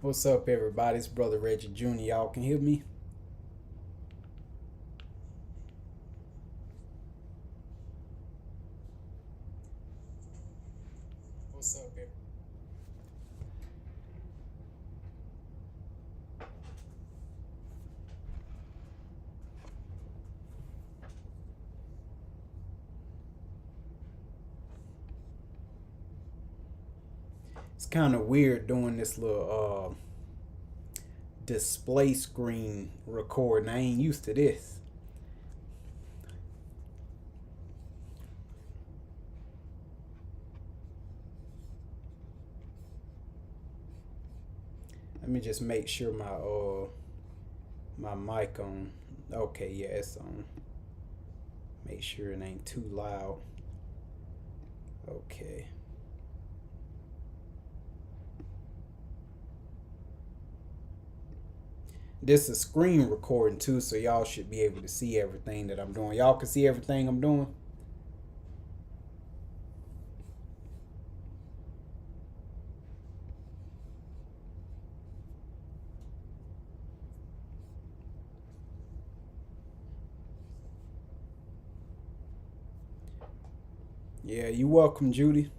What's up, everybody? It's Brother Reggie Jr. Y'all can hear me? What's up, everybody? It's kind of weird doing this little display screen recording. I ain't used to this. Let me just make sure my mic on. Okay, yeah, it's on. Make sure it ain't too loud. Okay. This is screen recording too, so y'all should be able to see everything that I'm doing. Y'all can see everything I'm doing. Yeah, you welcome, Judy.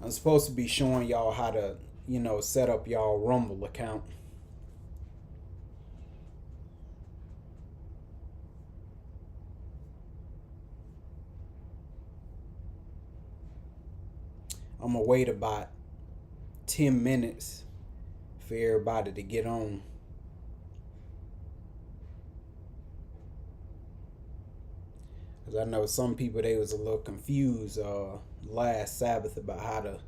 I'm supposed to be showing y'all how to, set up y'all Rumble account. I'm gonna wait about 10 minutes for everybody to get on. Because I know some people, they was a little confused last Sabbath about how to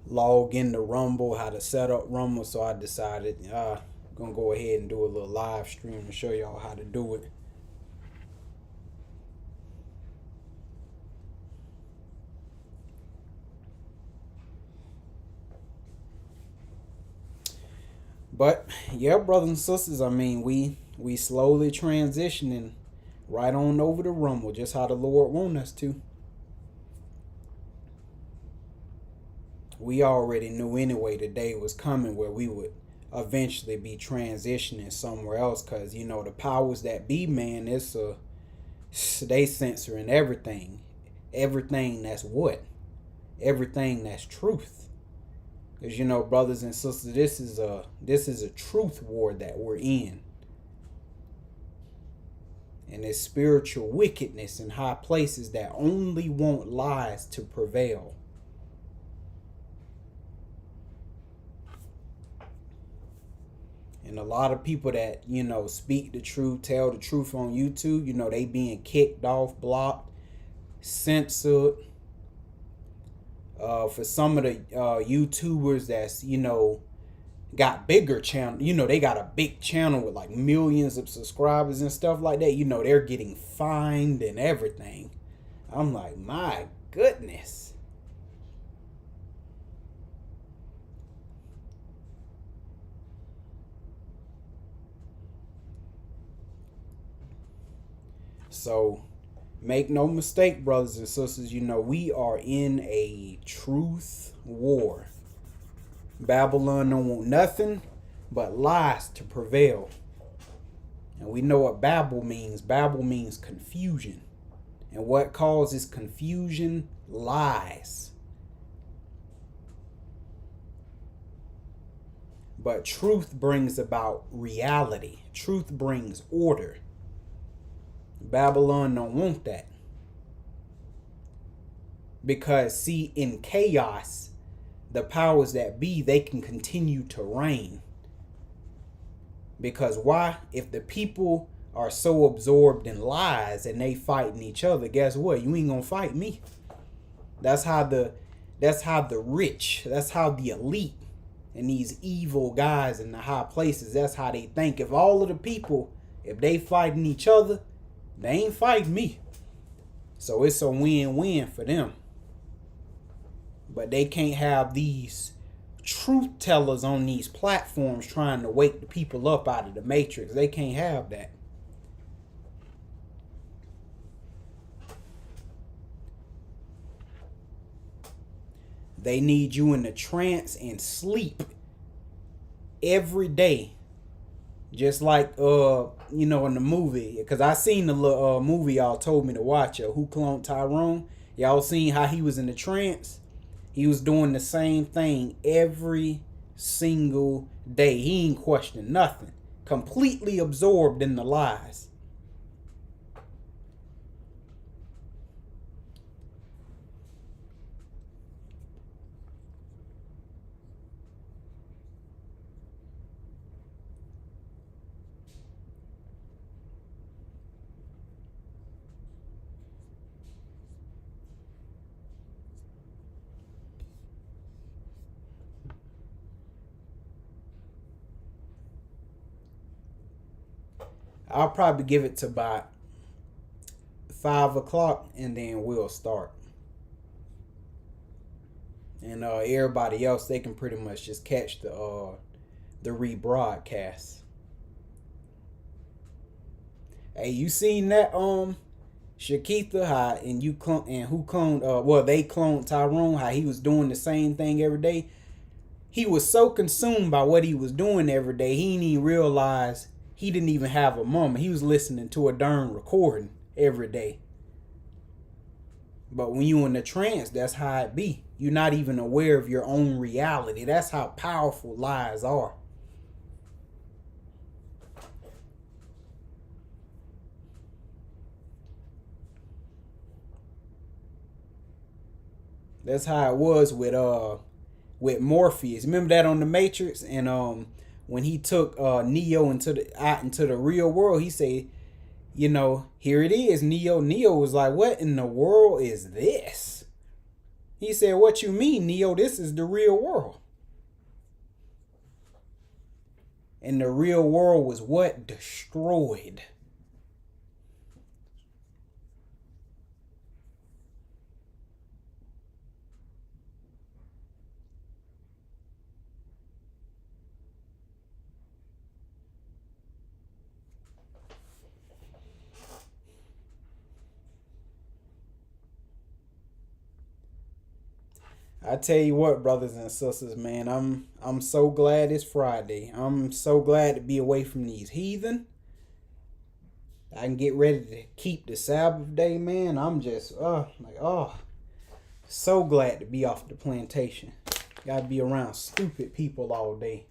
log into Rumble, how to set up Rumble. So I decided I'm going to go ahead and do a little live stream and show y'all how to do it. But yeah, brothers and sisters, I mean, we slowly transitioning right on over to Rumble, just how the Lord want us to. We already knew anyway the day was coming where we would eventually be transitioning somewhere else, because the powers that be, man, they censoring everything that's what, everything that's truth. Because brothers and sisters, this is a truth war that we're in. And it's spiritual wickedness in high places that only want lies to prevail. And a lot of people that, speak the truth, tell the truth on YouTube, they being kicked off, blocked, censored. For some of the YouTubers that's, got bigger channel, they got a big channel with like millions of subscribers and stuff like that, they're getting fined and everything. I'm like, my goodness. So make no mistake, brothers and sisters, we are in a truth war. Babylon don't want nothing but lies to prevail. And we know what Babel means. Babel means confusion. And what causes confusion? Lies. But truth brings about reality. Truth brings order. Babylon don't want that. Because, see, in chaos, the powers that be, they can continue to reign. Because why? If the people are so absorbed in lies and they fighting each other, guess what? You ain't gonna fight me. That's how the rich, that's how the elite and these evil guys in the high places, that's how they think. If all of the people, if they fighting each other, they ain't fighting me. So it's a win-win for them. But they can't have these truth tellers on these platforms trying to wake the people up out of the matrix. They can't have that. They need you in a trance and sleep every day. Just like in the movie, because I seen the little movie y'all told me to watch, Who Cloned Tyrone. Y'all seen how he was in the trance? He was doing the same thing every single day. He ain't questioning nothing. Completely absorbed in the lies. I'll probably give it to about 5 o'clock and then we'll start. And everybody else, they can pretty much just catch the rebroadcast. Hey, you seen that Shakitha, how and you clone and who cloned they cloned Tyrone, how he was doing the same thing every day. He was so consumed by what he was doing every day, he didn't even realize he didn't even have a moment. He was listening to a darn recording every day. But when you in the trance, that's how it be. You're not even aware of your own reality. That's how powerful lies are. That's how it was with Morpheus. Remember that on the Matrix? And when he took Neo into the real world, he said, here it is, Neo. Neo was like, what in the world is this? He said, what you mean, Neo? This is the real world. And the real world was what? Destroyed. I tell you what, brothers and sisters, man, I'm so glad it's Friday. I'm so glad to be away from these heathen. I can get ready to keep the Sabbath day, man. I'm just so glad to be off the plantation. Gotta be around stupid people all day.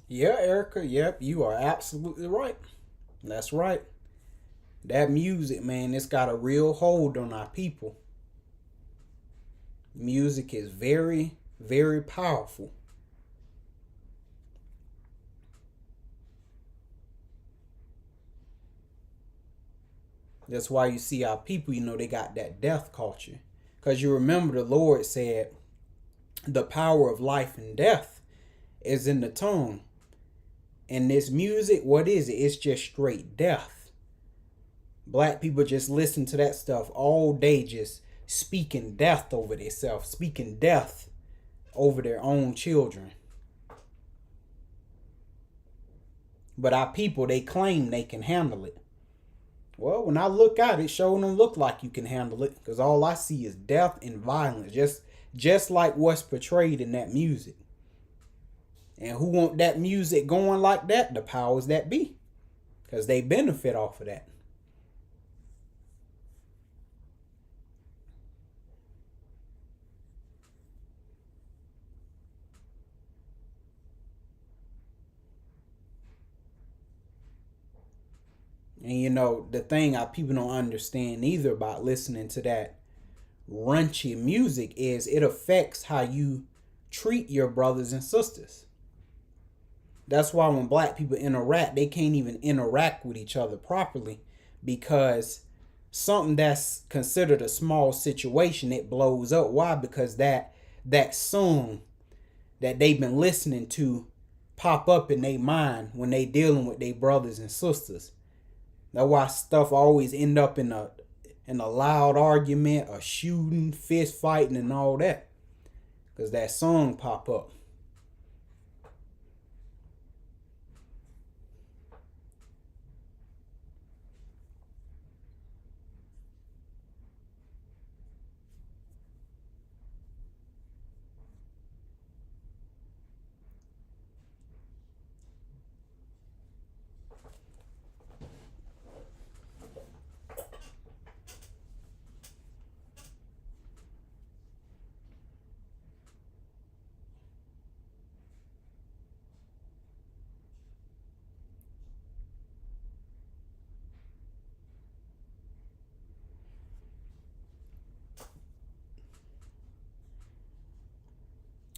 Yeah, Erica. Yep, you are absolutely right. That's right. That music, man, it's got a real hold on our people. Music is very, very powerful. That's why you see our people, they got that death culture. Because you remember the Lord said the power of life and death is in the tongue. And this music, what is it? It's just straight death. Black people just listen to that stuff all day, just speaking death over themselves, speaking death over their own children. But our people, they claim they can handle it. Well, when I look out, it sure don't look like you can handle it, because all I see is death and violence, just like what's portrayed in that music. And who want that music going like that? The powers that be, because they benefit off of that. And the thing our people don't understand either about listening to that raunchy music is it affects how you treat your brothers and sisters. That's why when black people interact, they can't even interact with each other properly, because something that's considered a small situation, it blows up. Why? Because that song that they've been listening to pop up in their mind when they dealing with their brothers and sisters. That's why stuff always end up in a loud argument, a shooting, fist fighting, and all that, because that song pop up.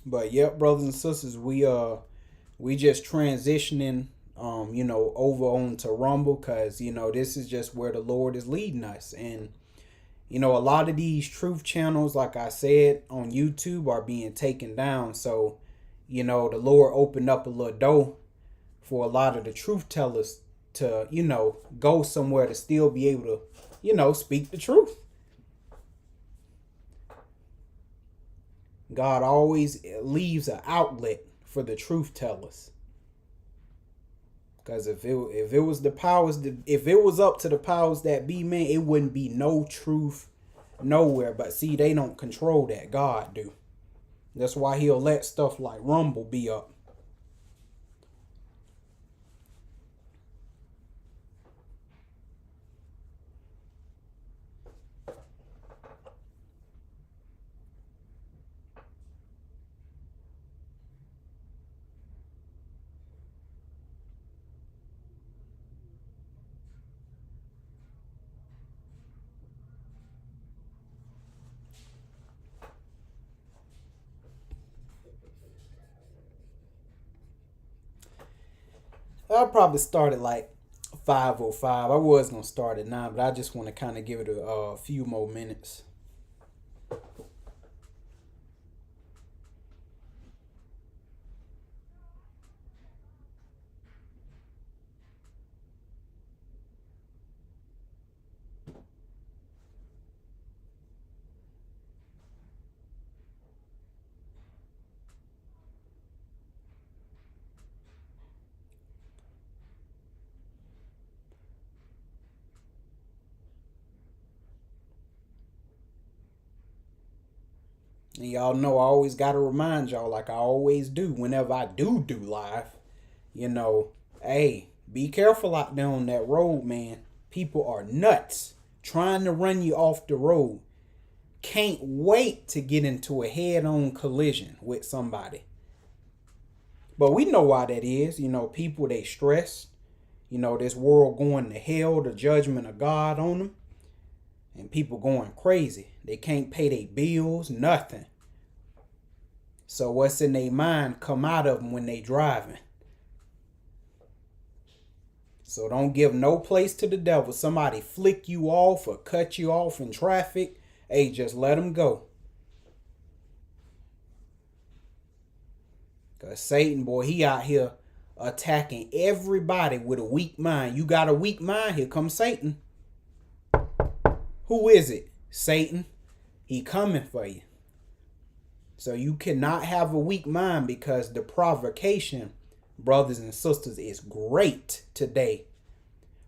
But yep, brothers and sisters, we just transitioning over on to Rumble, because this is just where the Lord is leading us. And a lot of these truth channels, like I said, on YouTube are being taken down. So the Lord opened up a little door for a lot of the truth tellers to go somewhere to still be able to speak the truth. God always leaves an outlet for the truth tellers. Because if it was the powers, if it was up to the powers that be, man, it wouldn't be no truth nowhere. But see, they don't control that. God do. That's why he'll let stuff like Rumble be up. I probably started like 5:05. I was gonna start at 9, but I just want to kind of give it a few more minutes. And y'all know I always got to remind y'all, like I always do whenever I do live, hey, be careful out there on that road, man. People are nuts trying to run you off the road. Can't wait to get into a head-on collision with somebody. But we know why that is. People, they stress. This world going to hell, the judgment of God on them. And people going crazy. They can't pay their bills, nothing. So what's in their mind come out of them when they driving. So don't give no place to the devil. Somebody flick you off or cut you off in traffic. Hey, just let them go. Because Satan, boy, he out here attacking everybody with a weak mind. You got a weak mind, here comes Satan. Who is it? Satan. He coming for you. So you cannot have a weak mind, because the provocation, brothers and sisters, is great today.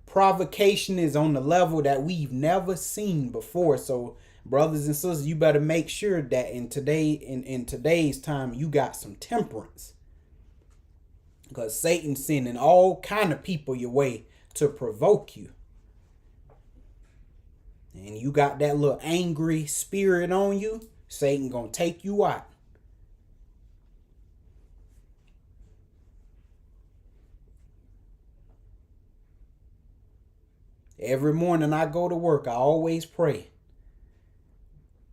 Provocation is on the level that we've never seen before. So brothers and sisters, you better make sure that in today's time you got some temperance. Because Satan's sending all kind of people your way to provoke you. And you got that little angry spirit on you, Satan gonna take you out. Every morning I go to work, I always pray,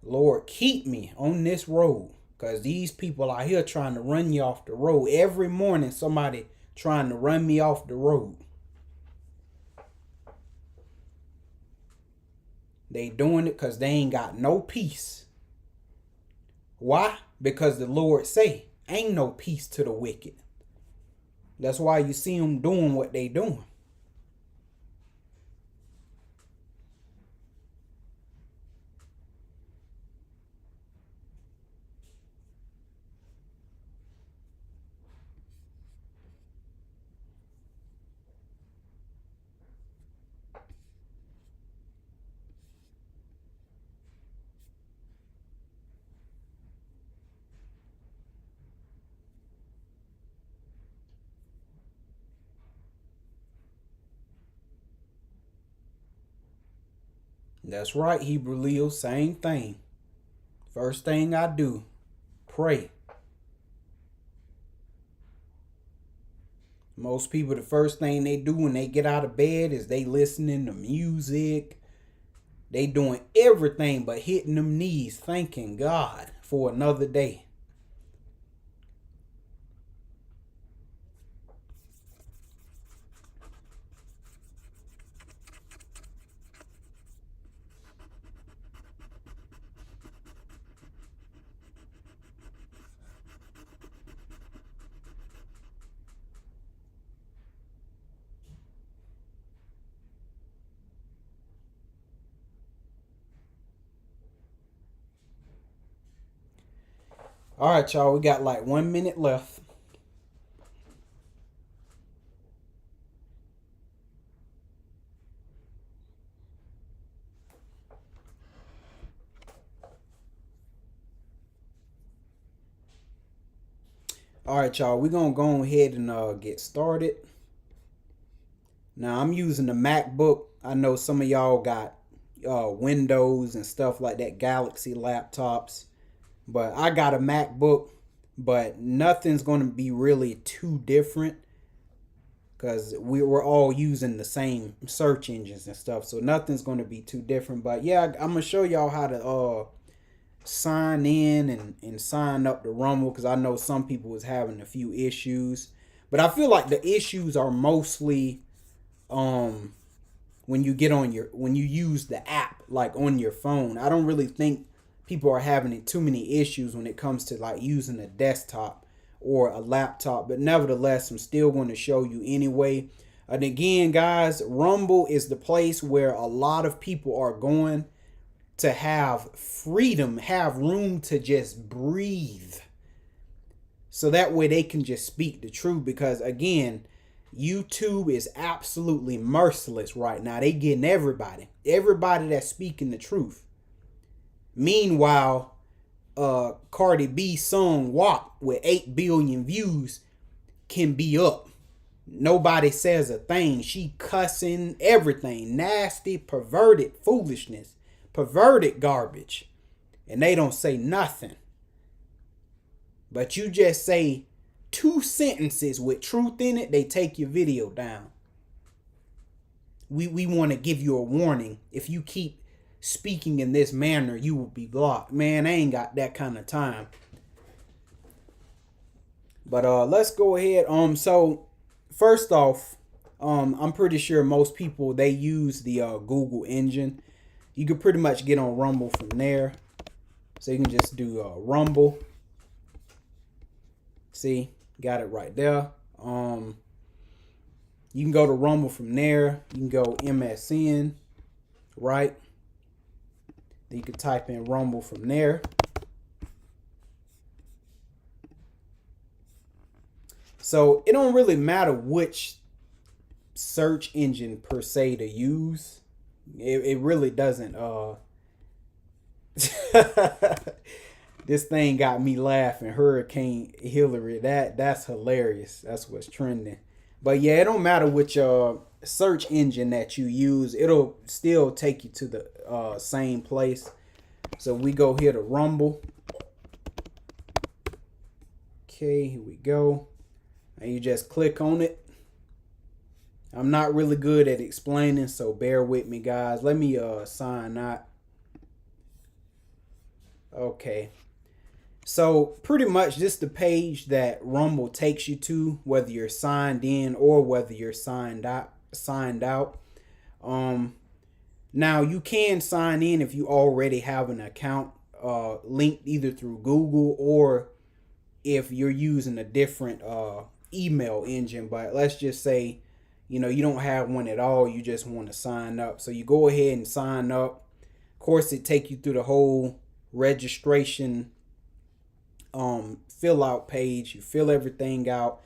Lord, keep me on this road. Because these people out here trying to run you off the road. Every morning somebody trying to run me off the road. They doing it because they ain't got no peace. Why? Because the Lord say, ain't no peace to the wicked. That's why you see them doing what they doing. That's right, Hebrew Leo, same thing. First thing I do, pray. Most people, the first thing they do when they get out of bed is they listening to music. They doing everything but hitting them knees, thanking God for another day. All right, y'all, we got like 1 minute left. All right, y'all, we're going to go ahead and get started. Now, I'm using the MacBook. I know some of y'all got Windows and stuff like that, Galaxy laptops. But I got a MacBook, but nothing's going to be really too different because we were all using the same search engines and stuff. So nothing's going to be too different. But yeah, I'm going to show y'all how to sign in and sign up to Rumble because I know some people was having a few issues. But I feel like the issues are mostly when you get on when you use the app like on your phone. I don't really think people are having too many issues when it comes to like using a desktop or a laptop, but nevertheless, I'm still going to show you anyway. And again, guys, Rumble is the place where a lot of people are going to have freedom, have room to just breathe. So that way they can just speak the truth, because again, YouTube is absolutely merciless right now. They getting everybody that's speaking the truth. Meanwhile, Cardi B's song WAP with 8 billion views can be up. Nobody says a thing. She cussing everything. Nasty, perverted foolishness. Perverted garbage. And they don't say nothing. But you just say 2 sentences with truth in it, they take your video down. We want to give you a warning. If you keep speaking in this manner, you will be blocked. Man, I ain't got that kind of time. But let's go ahead. So first off, I'm pretty sure most people, they use the Google engine. You can pretty much get on Rumble from there. So you can just do Rumble. See, got it right there. You can go to Rumble from there. You can go MSN, right? Then you can type in Rumble from there. So it don't really matter which search engine per se to use. It really doesn't. This thing got me laughing. Hurricane Hillary. That's hilarious. That's what's trending. But yeah, it don't matter which search engine that you use. It'll still take you to the same place. So we go here to Rumble. Okay, here we go. And you just click on it. I'm not really good at explaining, so bear with me, guys. Let me sign out. Okay. So pretty much just the page that Rumble takes you to, whether you're signed in or whether you're signed out. Um, Now you can sign in if you already have an account linked either through Google or if you're using a different email engine. But let's just say, you don't have one at all. You just want to sign up. So you go ahead and sign up. Of course, it take you through the whole registration fill out page. You fill everything out.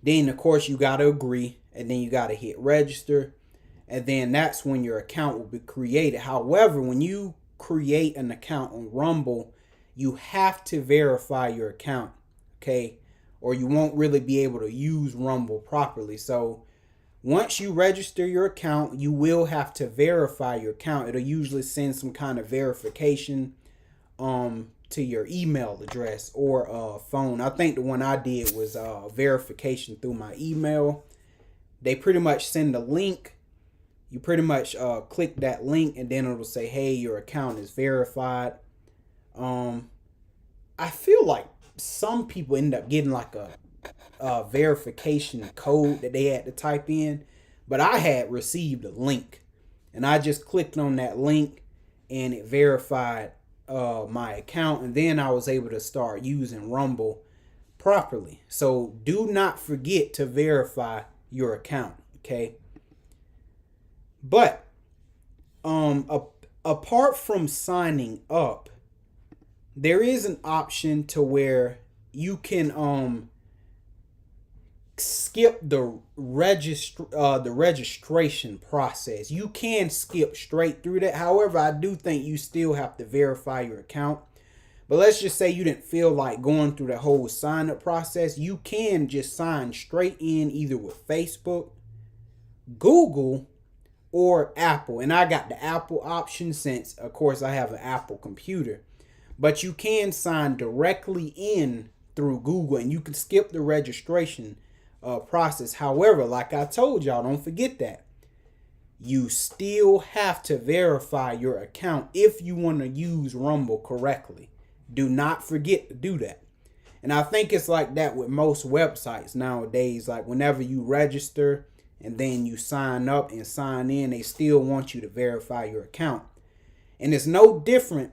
Then of course you gotta agree, and then you gotta hit register, and then that's when your account will be created. However, when you create an account on Rumble, you have to verify your account, okay? Or you won't really be able to use Rumble properly. So once you register your account, you will have to verify your account. It'll usually send some kind of verification to your email address or phone. I think the one I did was verification through my email. They pretty much send a link. You pretty much click that link, and then it'll say, hey, your account is verified. I feel like some people end up getting like a verification code that they had to type in, but I had received a link, and I just clicked on that link, and it verified my account, and then I was able to start using Rumble properly. So do not forget to verify your account, okay? But apart from signing up, there is an option to where you can skip the registration process. You can skip straight through that. However, I do think you still have to verify your account. But let's just say you didn't feel like going through the whole sign up process. You can just sign straight in either with Facebook, Google, or Apple. And I got the Apple option since, of course, I have an Apple computer. But you can sign directly in through Google, and you can skip the registration process. However, like I told y'all, don't forget that you still have to verify your account if you want to use Rumble correctly. Do not forget to do that. And I think it's like that with most websites nowadays. Like whenever you register and then you sign up and sign in, they still want you to verify your account. And it's no different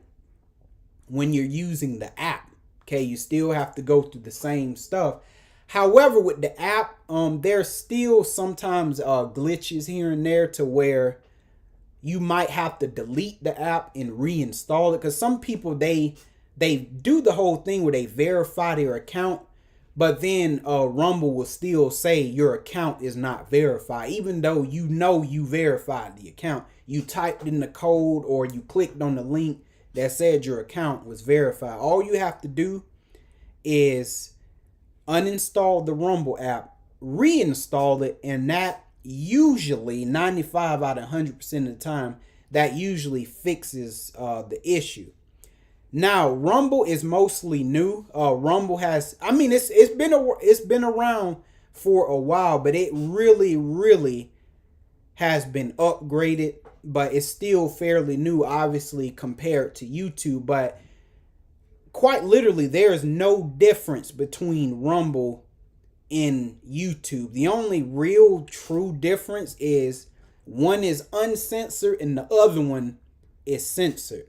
when you're using the app. Okay, you still have to go through the same stuff. However, with the app, there's still sometimes glitches here and there to where you might have to delete the app and reinstall it. Because some people, they do the whole thing where they verify their account, but then Rumble will still say your account is not verified, even though you verified the account. You typed in the code or you clicked on the link that said your account was verified. All you have to do is uninstall the Rumble app, reinstall it, and that usually 95 out of 100% of the time, that usually fixes the issue. Now, Rumble is mostly new. Rumble has, I mean, it's been around for a while, but it really has been upgraded. But it's still fairly new, obviously, compared to YouTube. But quite literally, there is no difference between Rumble and YouTube. The only real true difference is one is uncensored and the other one is censored.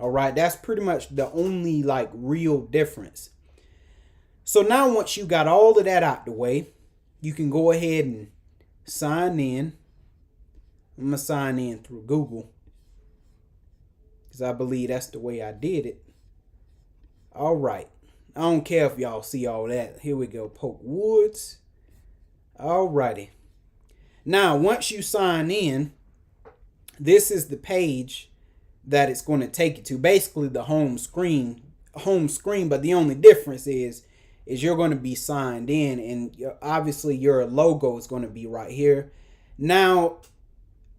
All right, that's pretty much the only like real difference. So now once you got all of that out the way, you can go ahead and sign in. I'm going to sign in through Google because I believe that's the way I did it. All right. I don't care if y'all see all that. Here we go. Poke Woods. All righty. Now, once you sign in, this is the page that it's going to take you to. Basically, the home screen. But the only difference is you're going to be signed in, and obviously your logo is going to be right here. Now,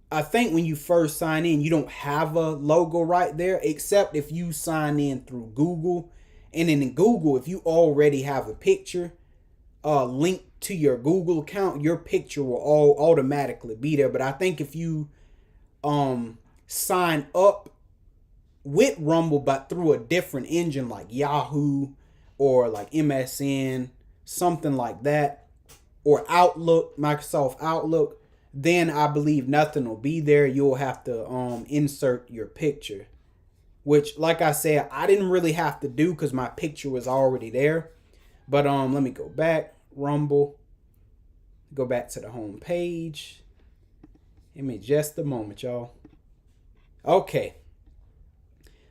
I think when you first sign in, you don't have a logo right there, except if you sign in through Google. And then in Google, if you already have a picture linked to your Google account, your picture will all automatically be there. But I think if you sign up with Rumble, but through a different engine like Yahoo or like MSN, something like that, or Outlook, Microsoft Outlook, then I believe nothing will be there. You'll have to insert your picture, which, like I said, I didn't really have to do because my picture was already there. But let me go back. Rumble. Go back to the home page. Give me just a moment, y'all. Okay.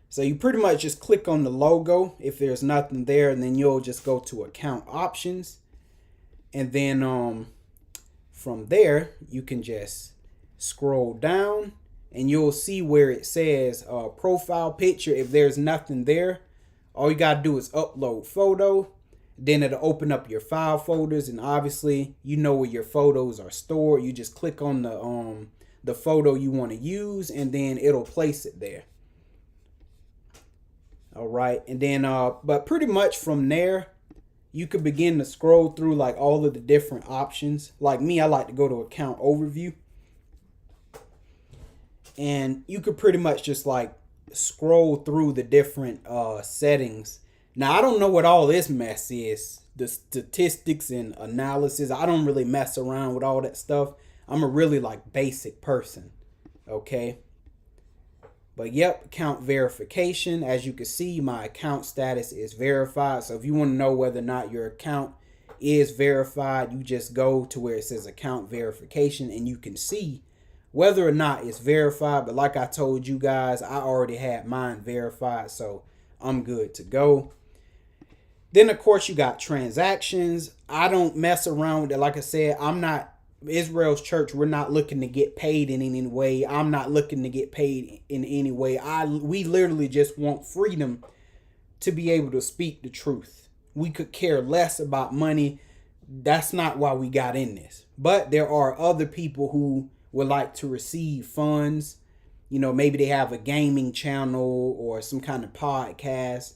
So you pretty much just click on the logo if there's nothing there, and then you'll just go to account options. And then from there, you can just scroll down and you'll see where it says profile picture. If there's nothing there, all you gotta do is upload photo. Then it'll open up your file folders, and obviously you know where your photos are stored. You just click on the photo you want to use, and then it'll place it there. All right, and then but pretty much from there, you could begin to scroll through like all of the different options. Like me, I like to go to account overview, and you could pretty much just like scroll through the different settings. Now, I don't know what all this mess is, the statistics and analysis. I don't really mess around with all that stuff. I'm a really like basic person, okay? But yep, account verification. As you can see, my account status is verified. So if you want to know whether or not your account is verified, you just go to where it says account verification and you can see whether or not it's verified. But like I told you guys, I already had mine verified, so I'm good to go. Then, of course, you got transactions. I don't mess around with it. Like I said, I'm not Israel's Church. We're not looking to get paid in any way. I'm not looking to get paid in any way. We literally just want freedom to be able to speak the truth. We could care less about money. That's not why we got in this. But there are other people who would like to receive funds. You know, maybe they have a gaming channel or some kind of podcast.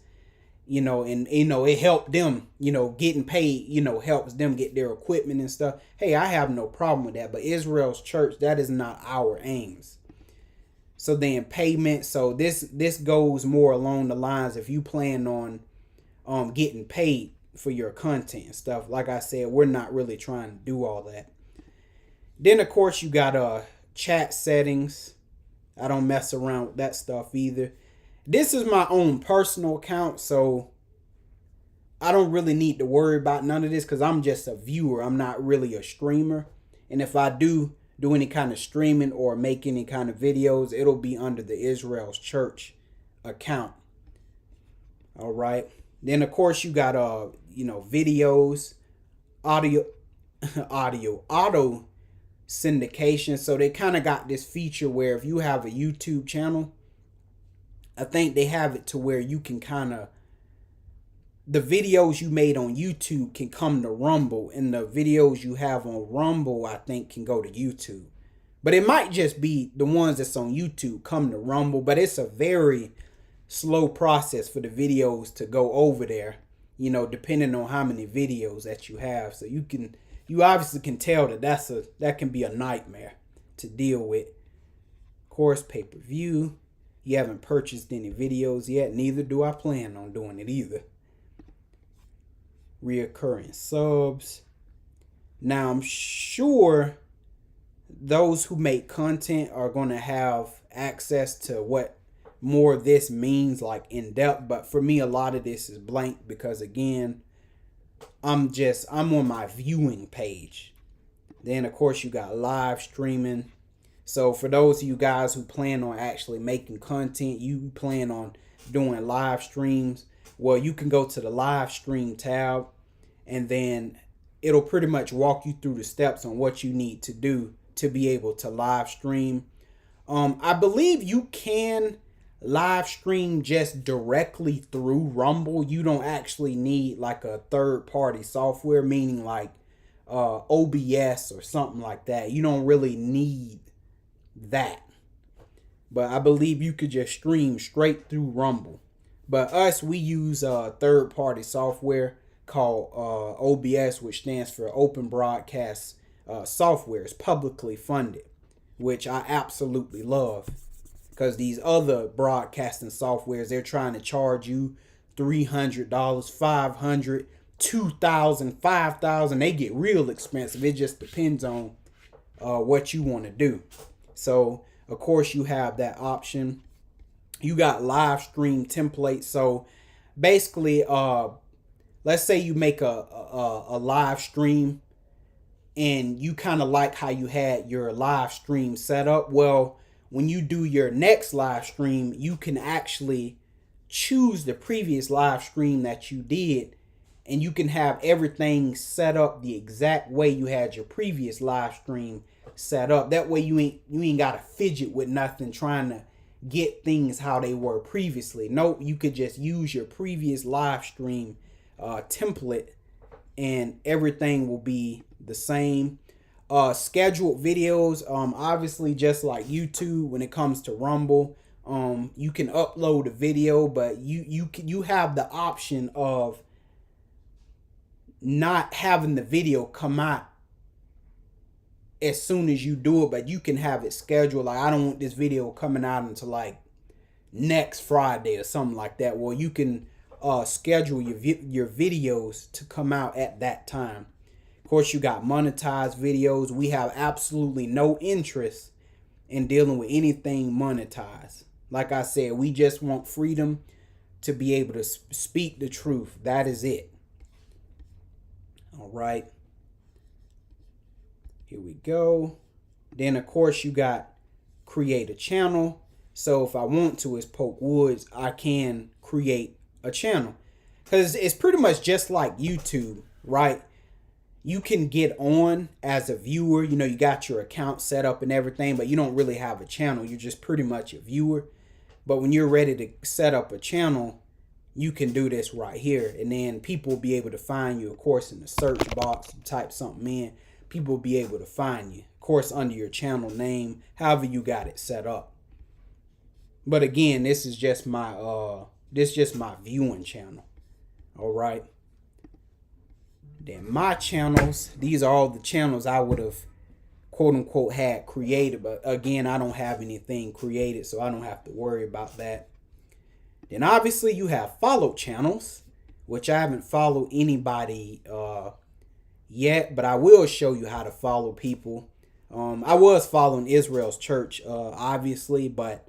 You know, and, you know, it helped them, you know, getting paid, you know, helps them get their equipment and stuff. Hey, I have no problem with that. But Israel's Church, that is not our aims. So then payment. So this goes more along the lines if you plan on getting paid for your content and stuff. Like I said, we're not really trying to do all that. Then, of course, you got chat settings. I don't mess around with that stuff either. This is my own personal account, so I don't really need to worry about none of this because I'm just a viewer. I'm not really a streamer. And if I do any kind of streaming or make any kind of videos, it'll be under the Israel's Church account. All right. Then, of course, you got, you know, videos, auto syndication. So they kind of got this feature where if you have a YouTube channel, I think they have it to where you can kind of, the videos you made on YouTube can come to Rumble, and the videos you have on Rumble, I think, can go to YouTube. But it might just be the ones that's on YouTube come to Rumble, but it's a very slow process for the videos to go over there, you know, depending on how many videos that you have. So you obviously can tell that that can be a nightmare to deal with. Of course, pay-per-view. You haven't purchased any videos yet. Neither do I plan on doing it either. Reoccurring subs. Now, I'm sure those who make content are going to have access to what more of this means, like in depth. But for me, a lot of this is blank because, again, I'm on my viewing page. Then, of course, you got live streaming. So for those of you guys who plan on actually making content, you plan on doing live streams, well, you can go to the live stream tab and then it'll pretty much walk you through the steps on what you need to do to be able to live stream. I believe you can live stream just directly through Rumble. You don't actually need like a third party software, meaning like OBS or something like that. You don't really need that. But I believe you could just stream straight through Rumble. But us, we use third party software called OBS, which stands for Open Broadcast Software. It's publicly funded, which I absolutely love because these other broadcasting softwares, they're trying to charge you $300, $500, $2,000, $5,000. They get real expensive. It just depends on what you want to do. So of course you have that option. You got live stream templates. So basically, let's say you make a live stream and you kind of like how you had your live stream set up. Well, when you do your next live stream, you can actually choose the previous live stream that you did, and you can have everything set up the exact way you had your previous live stream set up. That way you ain't got to fidget with nothing trying to get things how they were previously. Nope, you could just use your previous live stream template and everything will be the same. Scheduled videos, obviously just like YouTube, when it comes to Rumble, you can upload a video, but you have the option of not having the video come out as soon as you do it, but you can have it scheduled. Like, I don't want this video coming out until like next Friday or something like that. Well, you can schedule your videos to come out at that time. Of course, you got monetized videos. We have absolutely no interest in dealing with anything monetized. Like I said, we just want freedom to be able to speak the truth. That is it. All right. Here we go. Then, of course, you got create a channel. So if I want to, as Poke Woods, I can create a channel. Because it's pretty much just like YouTube, right? You can get on as a viewer. You know, you got your account set up and everything, but you don't really have a channel. You're just pretty much a viewer. But when you're ready to set up a channel, you can do this right here. And then people will be able to find you, of course, in the search box. You type something in, people will be able to find you. Of course, under your channel name, however you got it set up. But again, this is just my viewing channel. All right. Then my channels, these are all the channels I would have quote unquote had created, but again, I don't have anything created, so I don't have to worry about that. Then obviously you have followed channels, which I haven't followed anybody yet, but I will show you how to follow people. I was following Israel's Church, obviously, but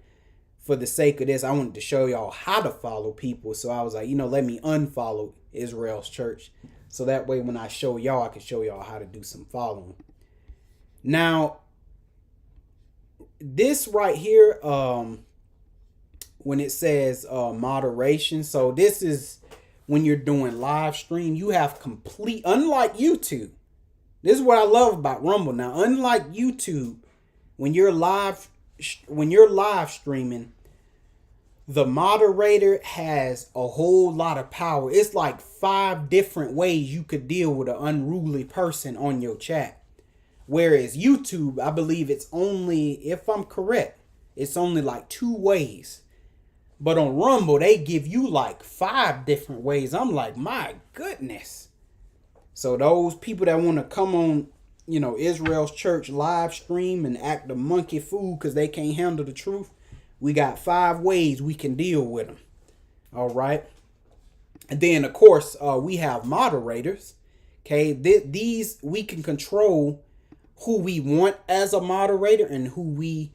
for the sake of this, I wanted to show y'all how to follow people. So I was like, let me unfollow Israel's Church. So that way, when I show y'all, I can show y'all how to do some following. Now, this right here, when it says moderation. So this is when you're doing live stream, you have complete, unlike YouTube. This is what I love about Rumble. Now, unlike YouTube, when you're live streaming, the moderator has a whole lot of power. It's like 5 different ways you could deal with an unruly person on your chat. Whereas YouTube, I believe it's only, if I'm correct, it's only like 2 ways. But on Rumble, they give you like 5 different ways. I'm like, my goodness. So those people that want to come on, Israel's Church live stream and act a monkey fool because they can't handle the truth, we got 5 ways we can deal with them. All right. And then, of course, we have moderators. Okay. These, we can control who we want as a moderator and who we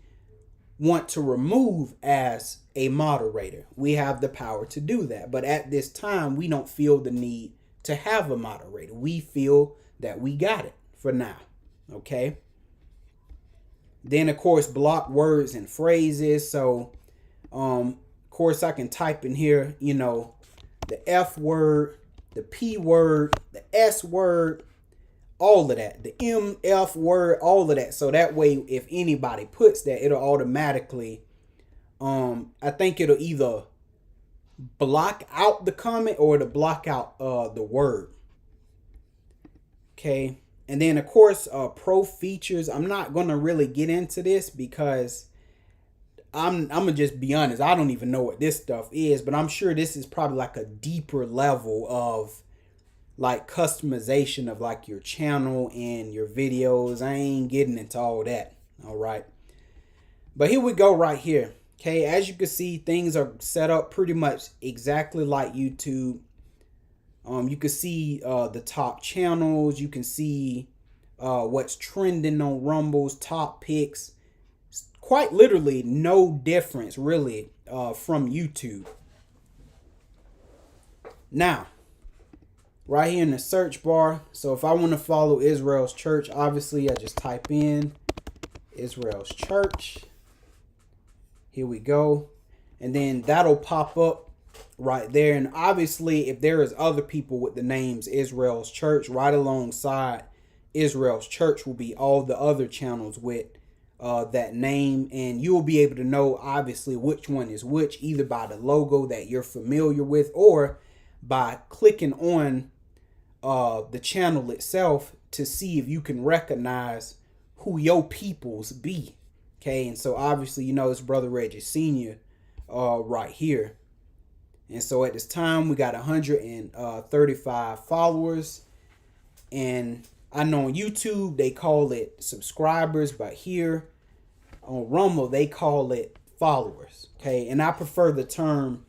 want to remove as a moderator. We have the power to do that. But at this time, we don't feel the need to have a moderator. We feel that we got it for now. Okay. Then, of course, block words and phrases. So, of course, I can type in here, the F word, the P word, the S word, all of that, the MF word, all of that. So that way, if anybody puts that, it'll automatically, I think it'll either block out the comment or it'll block out the word. Okay. And then, of course, pro features. I'm not going to really get into this because I'm going to just be honest. I don't even know what this stuff is, but I'm sure this is probably like a deeper level of like customization of like your channel and your videos. I ain't getting into all that. All right. But here we go right here. Okay, as you can see, things are set up pretty much exactly like YouTube. You can see the top channels. You can see what's trending on Rumble's top picks. Quite literally no difference really from YouTube. Now, right here in the search bar, so if I want to follow Israel's Church, obviously I just type in Israel's Church. Here we go. And then that'll pop up right there. And obviously, if there is other people with the names Israel's Church, right alongside Israel's Church will be all the other channels with that name. And you'll be able to know, obviously, which one is which, either by the logo that you're familiar with or by clicking on the channel itself to see if you can recognize who your peoples be. Okay, and so obviously, you know, it's Brother Reggie Sr. Right here. And so at this time, we got 135 followers. And I know on YouTube, they call it subscribers, but here on Rumble, they call it followers. Okay, and I prefer the term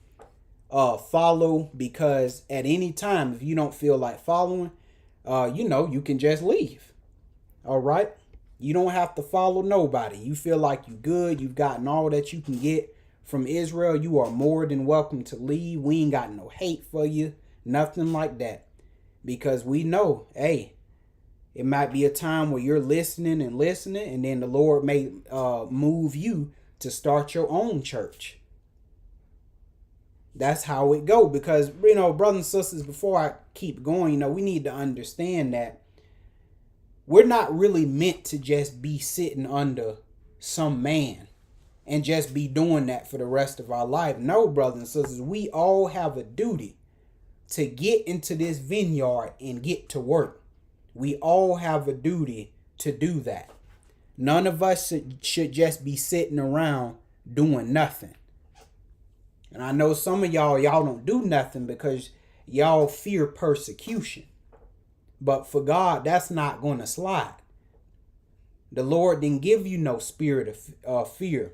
follow because at any time, if you don't feel like following, you know, you can just leave. All right. You don't have to follow nobody. You feel like you good. You've gotten all that you can get from Israel. You are more than welcome to leave. We ain't got no hate for you. Nothing like that. Because we know, hey, it might be a time where you're listening, and then the Lord may move you to start your own church. That's how it go. Because, you know, brothers and sisters, before I keep going, you know, we need to understand that we're not really meant to just be sitting under some man and just be doing that for the rest of our life. No, brothers and sisters, we all have a duty to get into this vineyard and get to work. We all have a duty to do that. None of us should just be sitting around doing nothing. And I know some of y'all don't do nothing because y'all fear persecution. But for God, that's not going to slide. The Lord didn't give you no spirit of fear.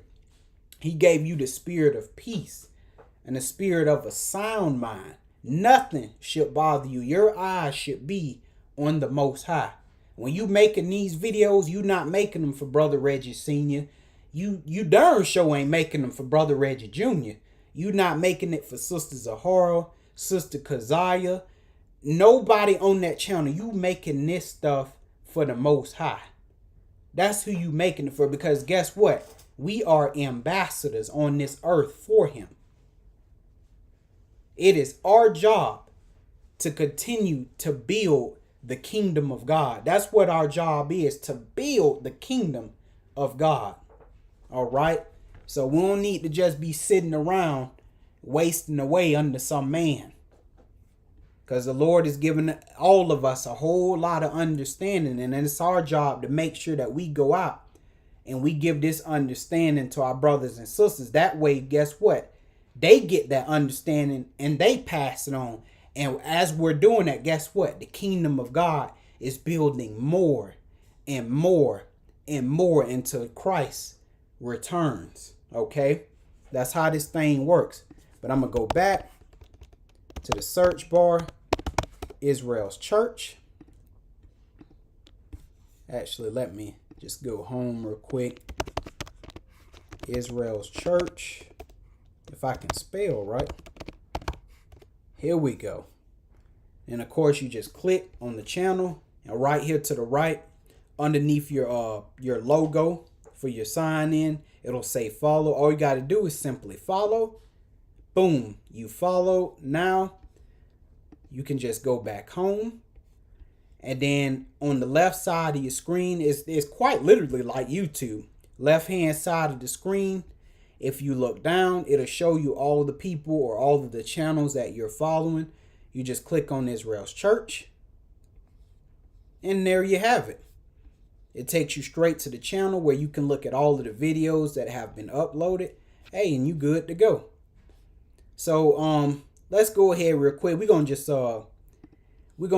He gave you the spirit of peace and the spirit of a sound mind. Nothing should bother you. Your eyes should be on the Most High. When you making these videos, you not making them for Brother Reggie Sr. You darn sure ain't making them for Brother Reggie Jr. You not making it for Sister Zahara, Sister Keziah. Nobody on that channel. You making this stuff for the Most High. That's who you making it for. Because guess what? We are ambassadors on this earth for him. It is our job to continue to build the kingdom of God. That's what our job is, to build the kingdom of God. All right? So we don't need to just be sitting around wasting away under some man. Because the Lord has given all of us a whole lot of understanding. And it's our job to make sure that we go out and we give this understanding to our brothers and sisters. That way, guess what? They get that understanding and they pass it on. And as we're doing that, guess what? The kingdom of God is building more and more and more until Christ returns. Okay? That's how this thing works. But I'm going to go back to the search bar, Israel's Church. Actually, let me just go home real quick. Israel's Church. If I can spell right. Here we go. And of course, you just click on the channel. And right here to the right, underneath your logo for your sign in, it'll say follow. All you got to do is simply follow. Boom, you follow. Now you can just go back home. And then on the left side of your screen is quite literally like YouTube. Left hand side of the screen, if you look down, it'll show you all the people or all of the channels that you're following. You just click on Israel's Church. And there you have it. It takes you straight to the channel where you can look at all of the videos that have been uploaded. Hey, and you good to go. So let's go ahead real quick. We're gonna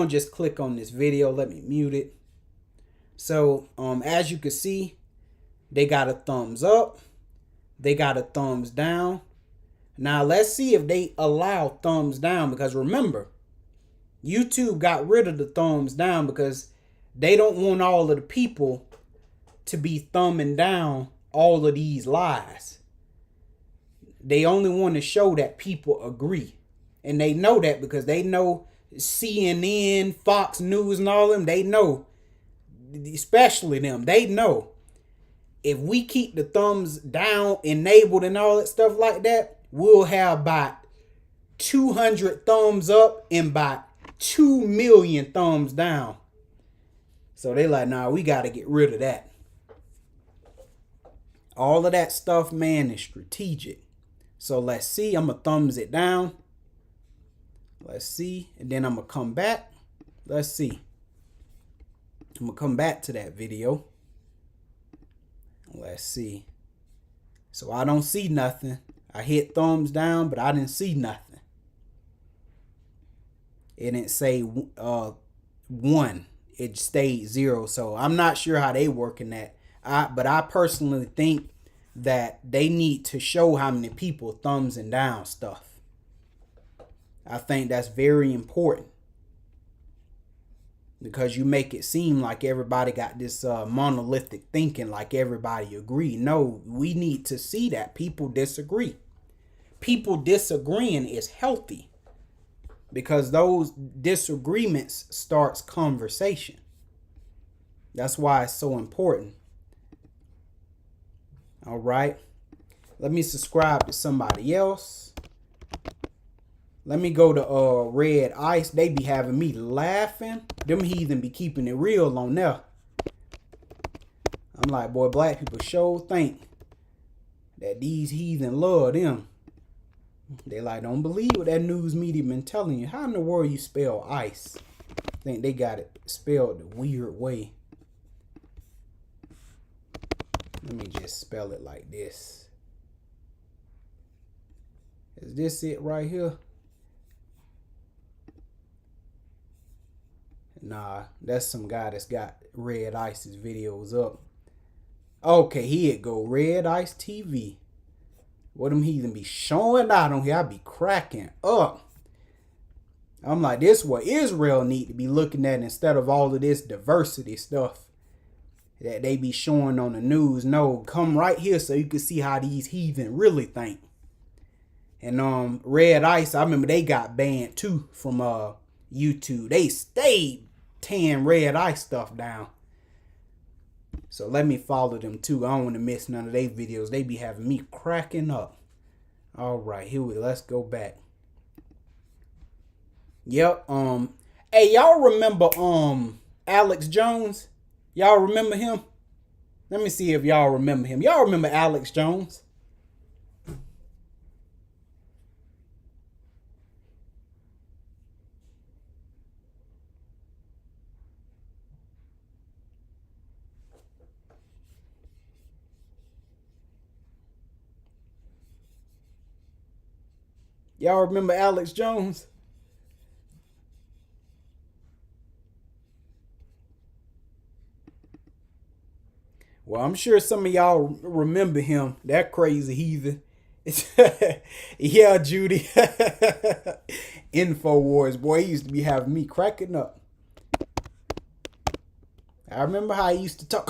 just click on this video. Let me mute it. So as you can see, they got a thumbs up, They got a thumbs down. Now let's see if they allow thumbs down, because remember, YouTube got rid of the thumbs down because they don't want all of the people to be thumbing down all of these lies. They only want to show that people agree. And they know that because they know CNN, Fox News, and all them, they know, especially them, they know if we keep the thumbs down enabled and all that stuff like that, we'll have about 200 thumbs up and about 2 million thumbs down. So they like, nah, we got to get rid of that. All of that stuff, man, is strategic. So let's see. I'm going to thumbs it down. Let's see. And then I'm going to come back. Let's see. I'm going to come back to that video. Let's see. So I don't see nothing. I hit thumbs down, but I didn't see nothing. It didn't say 1. It stayed 0. So I'm not sure how they working that. But I personally think that they need to show how many people thumbs and down stuff. I think that's very important. Because you make it seem like everybody got this monolithic thinking, like everybody agree. No, we need to see that people disagree. People disagreeing is healthy, because those disagreements starts conversation. That's why it's so important. All right. Let me subscribe to somebody else. Let me go to Red Ice. They be having me laughing. Them heathen be keeping it real on there. I'm like, boy, black people sure think that these heathen love them. They like, don't believe what that news media been telling you. How in the world you spell ice? I think they got it spelled the weird way. Let me just spell it like this. Is this it right here? Nah, that's some guy that's got Red Ice's videos up. Okay, here it go. Red Ice TV. What them heathen be showing out on here, I be cracking up. I'm like, this what Israel need to be looking at instead of all of this diversity stuff that they be showing on the news. No, come right here so you can see how these heathen really think. And Red Ice, I remember they got banned too from YouTube. They stayed tearing Red Ice stuff down. So let me follow them too. I don't want to miss none of their videos. They be having me cracking up. All right, here we go. Let's go back. Yep. Hey, y'all remember Alex Jones? Y'all remember him? Let me see if y'all remember him. Y'all remember Alex Jones? Y'all remember Alex Jones? Well, I'm sure some of y'all remember him. That crazy heathen. Yeah, Judy. InfoWars, boy, he used to be having me cracking up. I remember how he used to talk.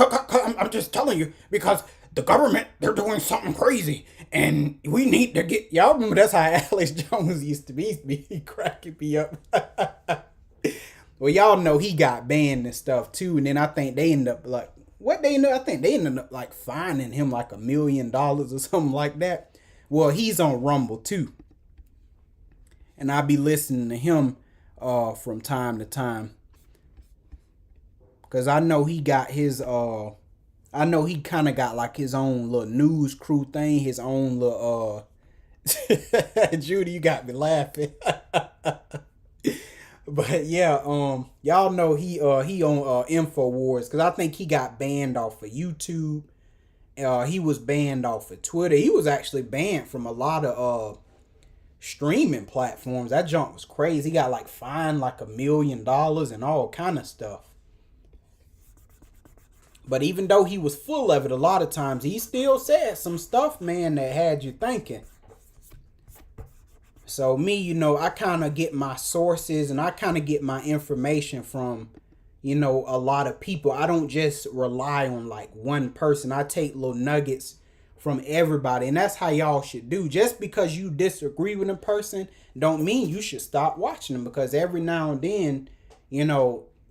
I'm just telling you, because the government, they're doing something crazy. And we need to get... Y'all remember that's how Alex Jones used to be. He used to be cracking me up. Well, y'all know he got banned and stuff too. And then I think they ended up like... What they ended up... I think they ended up like fining him like $1 million or something like that. Well, he's on Rumble too. And I be listening to him from time to time. Because I know he got his... I know he kind of got like his own little news crew thing. His own little... Judy, you got me laughing. But yeah, y'all know he on InfoWars. Because I think he got banned off of YouTube. He was banned off of Twitter. He was actually banned from a lot of streaming platforms. That junk was crazy. He got like fined like $1 million and all kind of stuff. But even though he was full of it, a lot of times he still said some stuff, man, that had you thinking. So me, I kind of get my sources and I kind of get my information from, a lot of people. I don't just rely on like one person. I take little nuggets from everybody, and that's how y'all should do. Just because you disagree with a person don't mean you should stop watching them, because every now and then,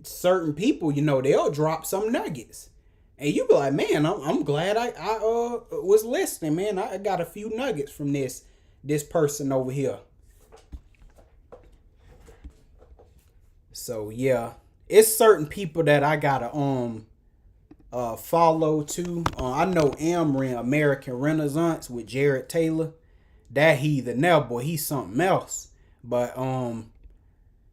certain people, they'll drop some nuggets. And you be like, man, I'm glad I was listening, man. I got a few nuggets from this person over here. So yeah, it's certain people that I gotta follow too. I know Amrin, American Renaissance with Jared Taylor. That heathen, that boy, he's something else. But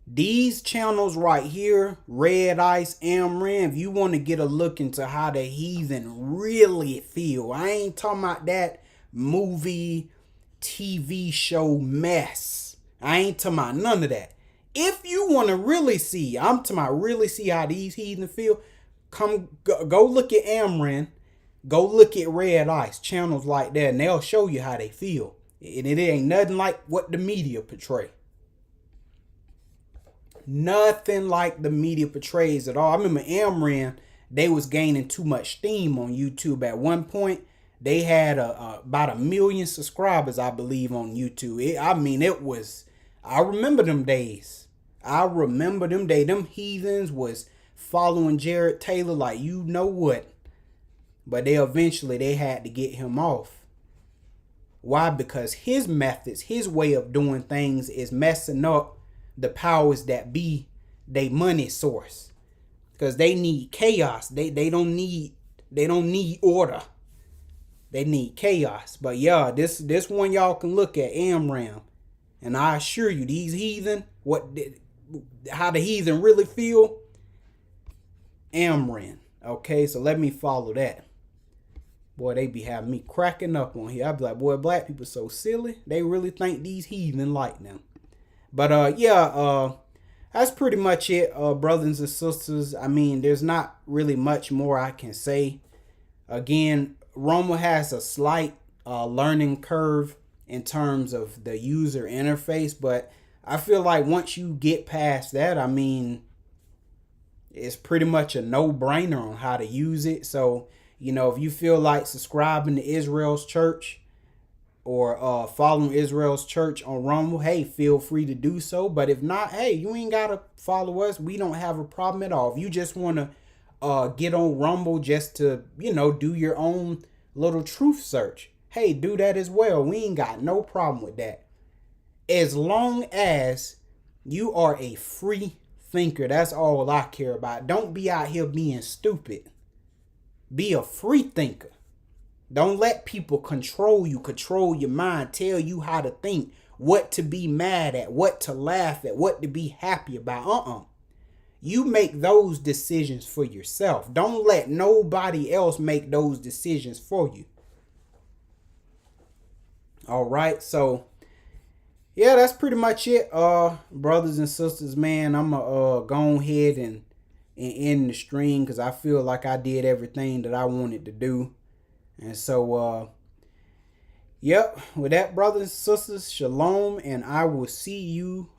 these channels right here, Red Ice, Amrin, if you want to get a look into how the heathen really feel, I ain't talking about that movie, TV show mess. I ain't talking about none of that. If you want to really see, I'm talking about really see how these heathen feel, go look at Amrin, go look at Red Ice, channels like that, and they'll show you how they feel. And it ain't nothing like what the media portray. Nothing like the media portrays at all. I remember Amrin, they was gaining too much steam on YouTube. At one point, they had about 1 million subscribers, I believe, on YouTube. I remember them days. Them heathens was following Jared Taylor like you know what. But they had to get him off. Why? Because his methods, his way of doing things is messing up the powers that be, they money source. Because they need chaos. They don't need order. They need chaos. But yeah, this one y'all can look at, Amram. And I assure you, these heathen, how the heathen really feel, Amran. Okay, so let me follow that. Boy, they be having me cracking up on here. I be like, boy, black people so silly. They really think these heathen like them. But that's pretty much it, brothers and sisters. I mean, there's not really much more I can say. Again, Roma has a slight learning curve in terms of the user interface, but I feel like once you get past that, I mean, it's pretty much a no-brainer on how to use it. So, if you feel like subscribing to Israel's Church or following Israel's Church on Rumble, hey, feel free to do so. But if not, hey, you ain't got to follow us. We don't have a problem at all. If you just want to get on Rumble just to, do your own little truth search, hey, do that as well. We ain't got no problem with that. As long as you are a free thinker, that's all I care about. Don't be out here being stupid. Be a free thinker. Don't let people control you, control your mind, tell you how to think, what to be mad at, what to laugh at, what to be happy about. You make those decisions for yourself. Don't let nobody else make those decisions for you. All right, so yeah, that's pretty much it, brothers and sisters, man. I'm gonna go ahead and end the stream because I feel like I did everything that I wanted to do. And so, yep, with that, brothers and sisters, shalom, and I will see you